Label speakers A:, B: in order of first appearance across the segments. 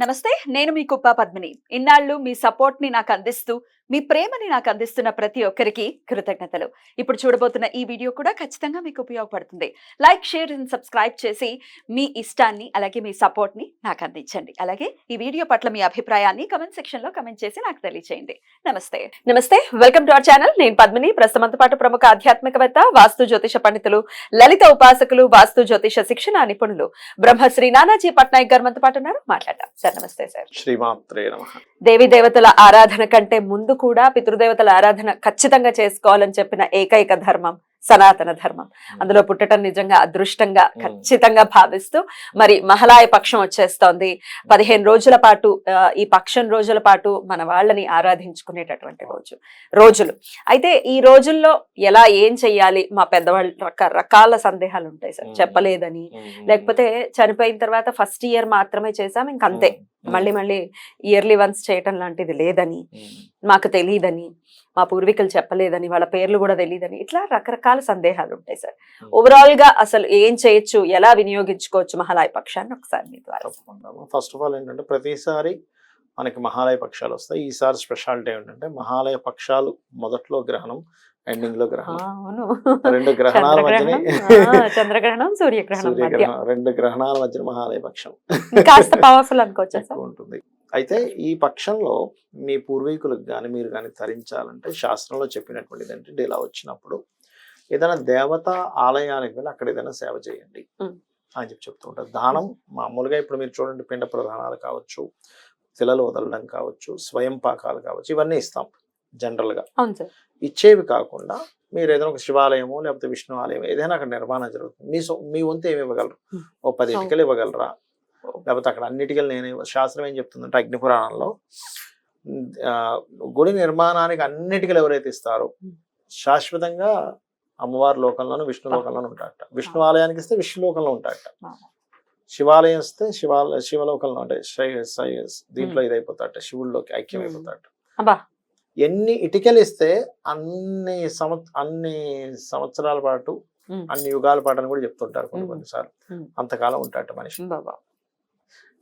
A: నమస్తే, నేను మీ కుప్ప పద్మిని. ఇన్నాళ్ళు మీ సపోర్ట్ ని నాకు అందిస్తూ, మీ ప్రేమని నాకు అందిస్తున్న ప్రతి ఒక్కరికి కృతజ్ఞతలు. ఇప్పుడు చూడబోతున్న ఈ వీడియో కూడా ఖచ్చితంగా మీకు ఉపయోగపడుతుంది. లైక్, షేర్ అండ్ సబ్స్క్రైబ్ చేసి మీ ఇష్టాన్ని అలాగే మీ సపోర్ట్ ని నాకు అందించండి. అలాగే ఈ వీడియో పట్ల మీ అభిప్రాయాన్ని కమెంట్ సెక్షన్ లో కమెంట్ చేసి నాకు తెలియజేయండి. నమస్తే, వెల్కమ్ టు అవర్ ఛానల్. నేను పద్మిని. ప్రస్తుతంతో పాటు ప్రముఖ ఆధ్యాత్మికవేత్త, వాస్తు జ్యోతిష పండితులు, లలిత ఉపాసకులు, వాస్తు జ్యోతిష శిక్షణ నిపుణులు బ్రహ్మశ్రీ నానాజీ పట్నాయక్ గారు మనతో పాటు ఉన్నారు. మాట్లాడదాం సార్. నమస్తే సార్.
B: శ్రీమాత్రే నమః.
A: దేవి దేవతల ఆరాధన కంటే ముందు కూడా పితృదేవతల ఆరాధన ఖచ్చితంగా చేసుకోవాలని చెప్పిన ఏకైక ధర్మం సనాతన ధర్మం. అందులో పుట్టడం నిజంగా అదృష్టంగా ఖచ్చితంగా భావిస్తూ మరి మహాలయ పక్షం వచ్చేస్తోంది. 15 రోజుల పాటు ఈ పక్షం రోజుల పాటు మన వాళ్ళని ఆరాధించుకునేటటువంటి రోజులు. అయితే ఈ రోజుల్లో ఎలా ఏం చెయ్యాలి? మా పెద్దవాళ్ళు రకరకాల సందేహాలు ఉంటాయి సార్. చెప్పలేదని, లేకపోతే చనిపోయిన తర్వాత ఫస్ట్ ఇయర్ మాత్రమే చేసాం ఇంకంతే, మళ్ళీ ఇయర్లీ వన్స్ చేయటం లాంటిది లేదని, మాకు తెలియదని, మా పూర్వీకులు చెప్పలేదని, వాళ్ళ పేర్లు కూడా తెలియదని, ఇట్లా రకరకాల సందేహాలు ఉంటాయి సార్. ఓవరాల్ గా అసలు ఏం చేయొచ్చు, ఎలా వినియోగించుకోవచ్చు మహాలయ పక్షాన్ని ఒకసారి మీ ద్వారా.
B: ఫస్ట్ ఆఫ్ ఆల్ ఏంటంటే ప్రతిసారి మనకి మహాలయ పక్షాలు వస్తాయి. ఈసారి స్పెషాలిటీ ఏంటంటే మహాలయ పక్షాలు మొదట్లో గ్రహణం, ఎండింగ్ లో గ్రహణం. రెండు గ్రహణాల మధ్యనే
A: చంద్రగ్రహణం, సూర్యగ్రహణం,
B: 2 గ్రహణాల మధ్యన మహాలయ పక్షం
A: కాస్త పవర్ఫుల్ అనుకోవచ్చు
B: ఉంటుంది. అయితే ఈ పక్షంలో మీ పూర్వీకులకు కానీ మీరు కానీ తరించాలంటే శాస్త్రంలో చెప్పినటువంటిది ఏంటంటే ఇలా వచ్చినప్పుడు ఏదైనా దేవతా ఆలయానికి వెళ్ళి అక్కడ ఏదైనా సేవ చేయండి అని చెప్తూ ఉంటారు. దానం మామూలుగా ఇప్పుడు మీరు చూడండి, పిండ ప్రధానాలు కావచ్చు, శిలలు వదలడం కావచ్చు, స్వయం పాకాలు కావచ్చు, ఇవన్నీ ఇస్తాం జనరల్గా. ఇచ్చేవి కాకుండా మీరు ఏదైనా ఒక శివాలయమో లేకపోతే విష్ణు ఆలయం ఏదైనా అక్కడ నిర్మాణం జరుగుతుంది, మీ వంతు ఏమి ఇవ్వగలరు? ఓ 10 ఇటుకలు ఇవ్వగలరా? లేకపోతే అక్కడ అన్నిటికీ నేను శాస్త్రం ఏం చెప్తుందంటే అగ్నిపురాణంలో గుడి నిర్మాణానికి అన్నిటికీ ఎవరైతే ఇస్తారో శాశ్వతంగా అమ్మవారి లోకంలోనూ విష్ణు లోకంలోనూ ఉంటారట. విష్ణు ఆలయానికి ఇస్తే విష్ణు లోకంలో ఉంటారట, శివాలయం ఇస్తే శివలోకంలో అంటే దీంట్లో ఇదైపోతారట, శివుల్లోకి ఐక్యం అయిపోతారట. ఎన్ని ఇటుకలు ఇస్తే అన్ని సంవత్సరాల పాటు, అన్ని యుగాల పాటు అని కూడా చెప్తుంటారు కొన్నిసార్లు. అంతకాలం ఉంటారట మనిషి.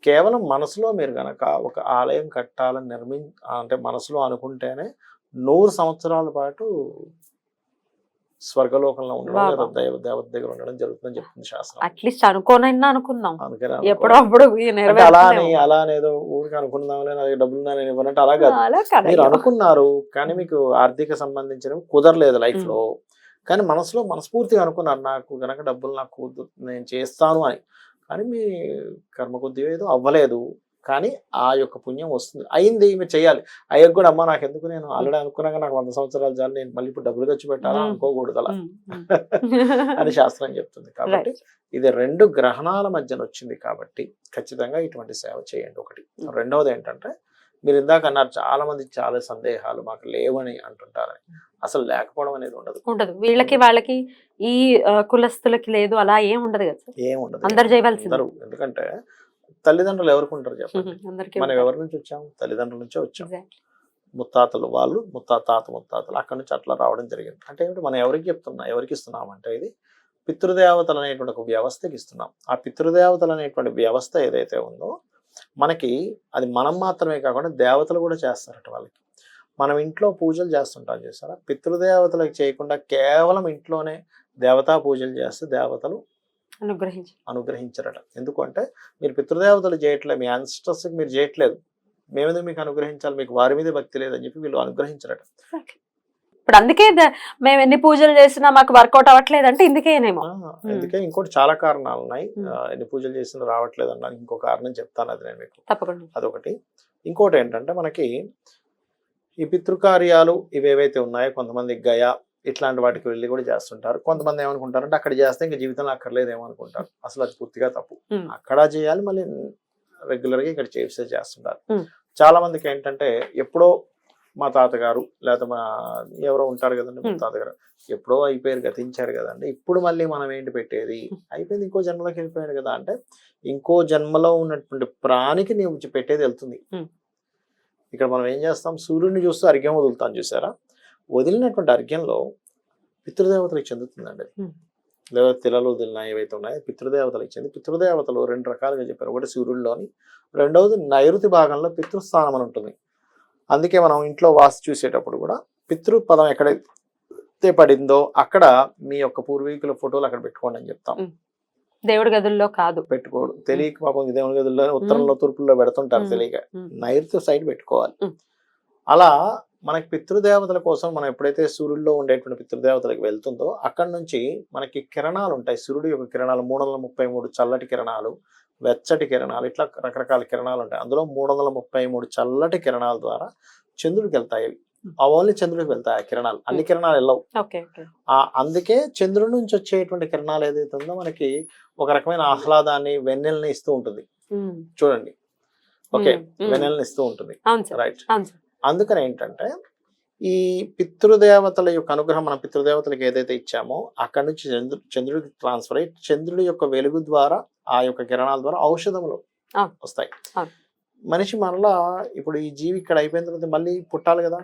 B: కేవలం మనసులో మీరు గనక ఒక ఆలయం కట్టాలని అంటే మనసులో అనుకుంటేనే 100 సంవత్సరాల పాటు స్వర్గలోకంలో ఉండడం, దేవత దగ్గర ఉండడం జరుగుతుందని చెప్తుంది శాస్త్రం.
A: అట్లీస్ట్ అనుకోనైనా అనుకుందాం,
B: అలానేదో ఊరికి అనుకుందాంలే, నాకు డబ్బులు నేను ఇవ్వనంటే అలా కాదు. మీరు అనుకున్నారు కానీ మీకు ఆర్థిక సంబంధించినవి కుదరలేదు లైఫ్ లో, కానీ మనసులో మనస్ఫూర్తిగా అనుకున్నారు నాకు గనక డబ్బులు నాకు నేను చేస్తాను అని. కానీ మీ కర్మ కొద్దిగా ఏదో అవ్వలేదు, కానీ ఆ యొక్క పుణ్యం వస్తుంది, అయింది, మీరు చెయ్యాలి. అయ్యకు కూడా అమ్మ నాకు ఎందుకు, నేను ఆల్రెడీ అనుకున్నాక నాకు 100 సంవత్సరాలు చాలు, నేను మళ్ళీ ఇప్పుడు డబ్బులు ఖర్చు పెట్టాలా అనుకోకూడదు అలా అని శాస్త్రం చెప్తుంది. కాబట్టి ఇది 2 గ్రహణాల మధ్యన వచ్చింది కాబట్టి ఖచ్చితంగా ఇటువంటి సేవ చేయండి. ఒకటి. రెండవది ఏంటంటే మీరు ఇందాక అన్నారు చాలా మంది చాలా సందేహాలు మాకు లేవని అంటుంటారని. అసలు లేకపోవడం అనేది ఉండదు.
A: వీళ్ళకి వాళ్ళకి ఈ కులస్తులకి లేదు అలా ఏం ఉండదు కదా,
B: ఏముండదు,
A: అందరు చేయవలసింది.
B: ఎందుకంటే తల్లిదండ్రులు ఎవరికి ఉంటారు చెప్పండి? మనం ఎవరి నుంచి వచ్చాము? తల్లిదండ్రుల నుంచే వచ్చాం. ముత్తాతలు వాళ్ళు, ముత్తాతలు అక్కడి నుంచి అట్లా రావడం జరిగింది. అంటే ఏమిటి, మనం ఎవరికి ఇస్తున్నాం అంటే ఇది పితృదేవతలు అనేటువంటి ఒక వ్యవస్థకి ఇస్తున్నాం. ఆ పితృదేవతలు అనేటువంటి వ్యవస్థ ఏదైతే ఉందో మనకి అది మనం మాత్రమే కాకుండా దేవతలు కూడా చేస్తారట వాళ్ళకి. మనం ఇంట్లో పూజలు చేస్తుంటాం చేస్తారా, పితృదేవతలకు చేయకుండా కేవలం ఇంట్లోనే దేవతా పూజలు చేస్తే దేవతలు అనుగ్రహించరట. ఎందుకంటే మీరు పితృదేవతలు చేయట్లేదు, మీ యాన్సిస్టర్స్కి మీరు చేయట్లేదు, మేమేదో మీకు అనుగ్రహించాలి, మీకు వారి మీద భక్తి లేదని చెప్పి వీళ్ళు అనుగ్రహించరట.
A: ఇప్పుడు అందుకే మేము ఎన్ని పూజలు చేసినా మాకు వర్కౌట్ అవ్వట్లేదు అంటే ఇందుకేనేమో.
B: అందుకే ఇంకోటి చాలా కారణాలు ఉన్నాయి. ఎన్ని పూజలు చేసినా రావట్లేదు అన్నాను, ఇంకో కారణం చెప్తాను, అది నేను మీకు
A: తప్పకుండా.
B: అదొకటి. ఇంకోటి ఏంటంటే మనకి ఈ పితృకార్యాలు ఇవేవైతే ఉన్నాయో కొంతమంది గయ ఇట్లాంటి వాటికి వెళ్ళి కూడా చేస్తుంటారు. కొంతమంది ఏమనుకుంటారంటే అక్కడ చేస్తే ఇంకా జీవితంలో అక్కర్లేదేమో అనుకుంటారు. అసలు అది పూర్తిగా తప్పు. అక్కడ చేయాలి, మళ్ళీ రెగ్యులర్గా ఇక్కడ చేస్తుంటారు. చాలా మందికి ఏంటంటే ఎప్పుడో మా తాతగారు లేకపోతే మా ఎవరో ఉంటారు కదండి, మా తాతగారు ఎప్పుడో అయిపోయారు, గతించారు కదండి, ఇప్పుడు మళ్ళీ మనం ఏంటి పెట్టేది, అయిపోయింది, ఇంకో జన్మలోకి వెళ్ళిపోయాడు కదా అంటే ఇంకో జన్మలో ఉన్నటువంటి ప్రాణికి నీవు పెట్టేది వెళ్తుంది. ఇక్కడ మనం ఏం చేస్తాం, సూర్యుడిని చూస్తూ అర్ఘ్యం వదులుతాం చూసారా, వదిలినటువంటి అర్ఘ్యంలో పితృదేవతలకు చెందుతుందండి అది. లేదా తిలలు వదిలిన ఏవైతే ఉన్నాయో పితృదేవతలు ఇచ్చింది. పితృదేవతలు 2 రకాలుగా చెప్పారు. ఒకటి సూర్యుడిలోని, రెండవది నైరుతి భాగంలో పితృస్థానం అని ఉంటుంది. అందుకే మనం ఇంట్లో వాస్తు చూసేటప్పుడు కూడా పితృ పదం ఎక్కడైతే పడిందో అక్కడ మీ యొక్క పూర్వీకుల ఫోటోలు అక్కడ పెట్టుకోండి అని చెప్తాం.
A: దేవుడి గదుల్లో కాదు
B: పెట్టుకోడు, తెలియక పాపం దేవుడి గదుల్లో ఉత్తరంలో తూర్పుల్లో పెడుతుంటారు తెలియక. నైరుతి సైడ్ పెట్టుకోవాలి. అలా మనకి పితృదేవతల కోసం మనం ఎప్పుడైతే సూర్యుల్లో ఉండేటువంటి పితృదేవతలకు వెళ్తుందో అక్కడ నుంచి మనకి కిరణాలు ఉంటాయి. సూర్యుడి యొక్క కిరణాలు 333 చల్లటి కిరణాలు, వెచ్చటి కిరణాలు, ఇట్లా రకరకాల కిరణాలు ఉంటాయి. అందులో 333 చల్లటి కిరణాల ద్వారా చంద్రుడికి వెళ్తాయి. ఓన్లీ చంద్రుడికి వెళ్తాయి ఆ కిరణాలు, అన్ని కిరణాలు వెళ్ళవు. అందుకే చంద్రుడి నుంచి వచ్చేటువంటి కిరణాలు ఏదైతే ఉందో మనకి ఒక రకమైన ఆహ్లాదాన్ని, వెన్నెల్ని ఇస్తూ ఉంటుంది. చూడండి, ఓకే, వెన్నెల్ని ఇస్తూ ఉంటుంది. రైట్. అందుకని ఏంటంటే ఈ పితృదేవతల యొక్క అనుగ్రహం మనం పితృదేవతలకు ఏదైతే ఇచ్చామో అక్కడి నుంచి చంద్రుడికి ట్రాన్స్ఫర్ అయ్యి చంద్రుడి యొక్క వెలుగు ద్వారా ఆ యొక్క కిరణాల ద్వారా ఔషధములు వస్తాయి. మనిషి మరలా ఇప్పుడు ఈ జీవి ఇక్కడ అయిపోయిన తర్వాత మళ్ళీ పుట్టాలి కదా.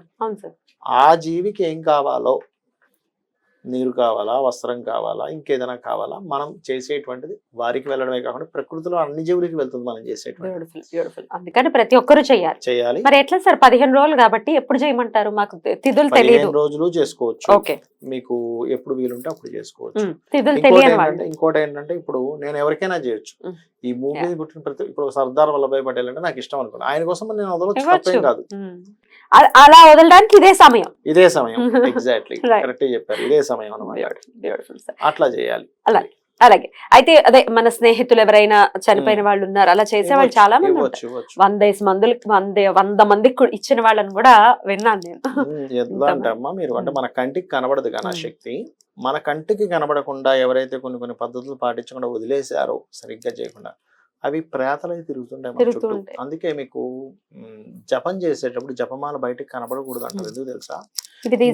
B: ఆ జీవికి ఏం కావాలో, నీరు కావాలా, వస్త్రం కావాలా, ఇంకేదైనా కావాలా, మనం చేసేటువంటిది వారికి వెళ్ళడమే కాకుండా ప్రకృతిలో అన్ని జీవులకి వెళ్తుంది మనం చేసేటువంటి.
A: అందుకని ప్రతి ఒక్కరు చేయాలి. మరి ఎట్లా సార్ 15 రోజులు కాబట్టి ఎప్పుడు చేయమంటారు? మాకు తిథులు తెలియదు.
B: 15 రోజులు చేసుకోవచ్చు, మీకు ఎప్పుడు వీలుంటే అప్పుడు చేసుకోవచ్చు. ఇంకోటి ఏంటంటే ఇప్పుడు నేను ఎవరికైనా చేయొచ్చు. ఈ మూవీ పుట్టిన ప్రతి ఇప్పుడు సర్దార్ వల్లభాయ్ పటేల్ అంటే నాకు ఇష్టం అనుకున్నా, ఆయన కోసం నేను వదలొచ్చు, తప్పేం కాదు.
A: అలా వదలడానికి ఇదే సమయం.
B: ఎగ్జాక్ట్లీ కరెక్ట్ చెప్పారు, ఇదే సమయం అన్నమాట. అట్లా చేయాలి.
A: అలాగే అయితే అదే మన స్నేహితులు ఎవరైనా చనిపోయిన వాళ్ళు ఉన్నారు, అలా చేసే వాళ్ళు చాలా మంది 100 మందికి ఇచ్చిన వాళ్ళని కూడా విన్నాను నేను.
B: ఎట్లా అంటే అమ్మా, మీరు అంటే మన కంటికి కనబడదు కానీ ఆ శక్తి మన కంటికి కనబడకుండా ఎవరైతే కొన్ని పద్ధతులు పాటించకుండా వదిలేశారో, సరిగ్గా చేయకుండా, అవి ప్రేతలై తిరుగుతుంటాయి మన చుట్టూ. అందుకే మీకు జపం చేసేటప్పుడు జపమాల బయటకు కనబడకూడదు అంటారు. ఎందుకు తెలుసా?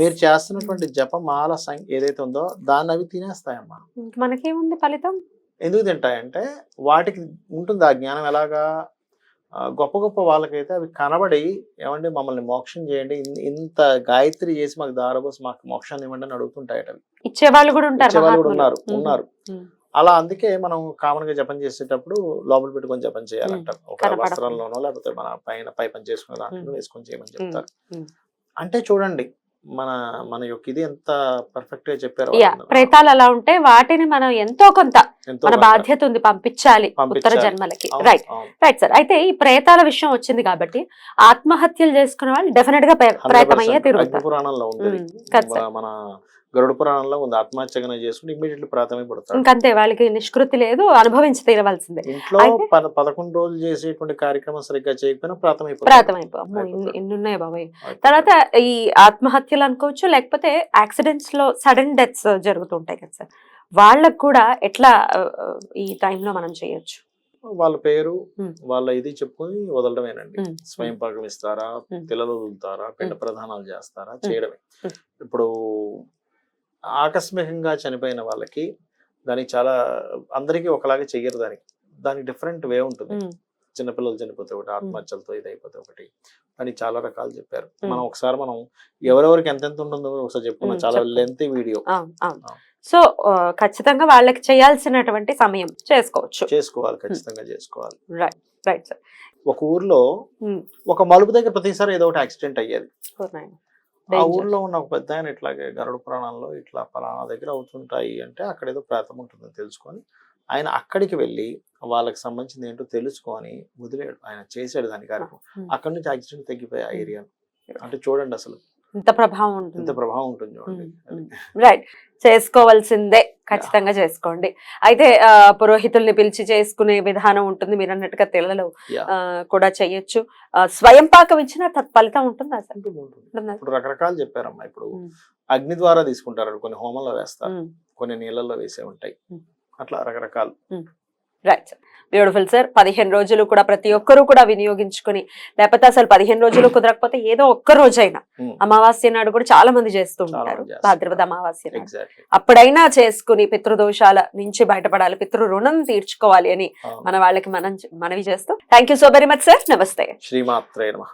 B: మీరు చేస్తున్నటువంటి జపమాల ఏదైతే ఉందో దాన్ని అవి తినేస్తాయమ్మా.
A: మనకేముంది ఫలితం?
B: ఎందుకు తింటాయంటే వాటికి ఉంటుంది ఆ జ్ఞానం. ఎలాగా గొప్ప గొప్ప వాళ్ళకైతే అవి కనబడి, ఏమంటే మమ్మల్ని మోక్షం చేయండి, ఇంత గాయత్రి చేసి మాకు దారబోసి మాకు మోక్షాన్ని ఇవ్వండి అని అడుగుతుంటాయట. అవి
A: ఇచ్చేవాళ్ళు కూడా
B: ఉన్నారు. అలా అందుకే మనం కామన్ గా జపం చేసేటప్పుడు లోపల పెట్టుకొని జపం చేయాలంటారు. ఒక వస్త్రంలోనో లేకపోతే మన పై పని చేసుకునే దాంట్లో వేసుకొని చేయమని చెప్తారు. అంటే చూడండి మన యొక్క ఇది ఎంత పర్ఫెక్ట్ గా చెప్పారు.
A: ప్రేతాలు అలా ఉంటే వాటిని మనం ఎంతో కొంత మన బాధ్యత ఉంది పంపించాలి ఉత్తర జన్మలకి. Right sir. అయితే ఈ ప్రేతాల విషయం వచ్చింది కాబట్టి ఆత్మహత్యలు చేసుకునే వాళ్ళు డెఫినెట్ గా ప్రేతమయ్యే తిరుగుతారు.
B: పురాణంలో ఉంటుంది, మన గరుడ పురాణంలో ఉంది. ఆత్మహత్య చేసుకుంటే ఇమీడియట్లీ ప్రాథమిక పడతారు.
A: ఇంకంతే, వాళ్ళకి నిష్కృతి లేదు, అనుభవించి తీరవలసిందే.
B: ఇంట్లో 11 రోజులు చేసేటువంటి కార్యక్రమం సరిగ్గా చేయకపోయినా
A: ప్రాథమిక ఎన్నున్నాయి బాబాయ్. తర్వాత ఈ ఆత్మహత్యలు అనుకోవచ్చు, లేకపోతే యాక్సిడెంట్స్ లో సడన్ డెత్స్ జరుగుతుంటాయి కదా సార్, వాళ్ళకు కూడా ఎట్లా ఈ టైంలో మనం చేయొచ్చు?
B: వాళ్ళ పేరు వాళ్ళ ఇది చెప్పుకొని వదలడమేనండి. స్వయం పాకం ఇస్తారా, పిల్లలు వదులుతారా, పిండ ప్రధానాలు చేస్తారా, చేయడమే. ఇప్పుడు ఆకస్మికంగా చనిపోయిన వాళ్ళకి దానికి చాలా అందరికీ ఒకలాగా చెయ్యరు. దానికి డిఫరెంట్ వే ఉంటుంది. చిన్నపిల్లలు చనిపోతే ఒకటి, ఆత్మహత్యలతో ఇది అయిపోతే ఒకటి, దానికి చాలా రకాలు చెప్పారు. మనం ఒకసారి ఎవరెవరికి ఎంతెంత ఉంటుందో ఒకసారి చెప్పుకున్నాం, చాలా లెంతీ వీడియో.
A: సో ఖచ్చితంగా వాళ్ళకి చేయాల్సినటువంటి సమయం చేసుకోవాలి,
B: ఖచ్చితంగా చేసుకోవాలి.
A: Right sir.
B: ఒక ఊర్లో ఒక మలుపు దగ్గర ప్రతిసారి ఏదో ఒకటి యాక్సిడెంట్ అయ్యేది. ఆ ఊర్లో ఉన్న ఒక పెద్ద ఆయన ఇట్లాగే గరుడ పురాణంలో ఇట్లా పలానా దగ్గర అవుతుంటాయి అంటే అక్కడ ఏదో ప్రేతం ఉంటుందని తెలుసుకొని ఆయన అక్కడికి వెళ్ళి వాళ్ళకి సంబంధించింది ఏంటో తెలుసుకొని వదిలేడు. ఆయన చేసాడు దాని కార్యక్రమం. అక్కడ నుంచి యాక్సిడెంట్ తగ్గిపోయి ఆ ఏరియా. అంటే చూడండి అసలు
A: ఎంత ప్రభావం
B: ఉంటుంది చూడండి.
A: రైట్. చేసుకోవాల్సిందే, ఖచ్చితంగా చేసుకోండి. అయితే పురోహితుల్ని పిలిచి చేసుకునే విధానం ఉంటుంది, మీరు అన్నట్టుగా తెల్లలు కూడా చెయ్యొచ్చు. స్వయం పాకం ఇచ్చిన తత్ఫలితం ఉంటుందా సార్?
B: ఇప్పుడు రకరకాలు చెప్పారమ్మా. ఇప్పుడు అగ్ని ద్వారా తీసుకుంటారు, కొన్ని హోమంలో వేస్తారు, కొన్ని నీళ్ళల్లో వేసే ఉంటాయి, అట్లా రకరకాలు.
A: Right sir, beautiful sir. 15 రోజులు కూడా ప్రతి ఒక్కరూ కూడా వినియోగించుకుని, లేకపోతే అసలు 15 రోజులు కుదరకపోతే ఏదో ఒక్క రోజైనా అమావాస్య నాడు కూడా చాలా మంది చేస్తూ ఉంటారు, భాద్రపద అమావాస్య నాడు. అప్పుడైనా చేసుకుని పితృదోషాల నుంచి బయటపడాలి, పితృ రుణం తీర్చుకోవాలి అని మన వాళ్ళకి మనవి చేస్తూ, thank you so very much sir. నమస్తే.
B: శ్రీమాత్రే నమః.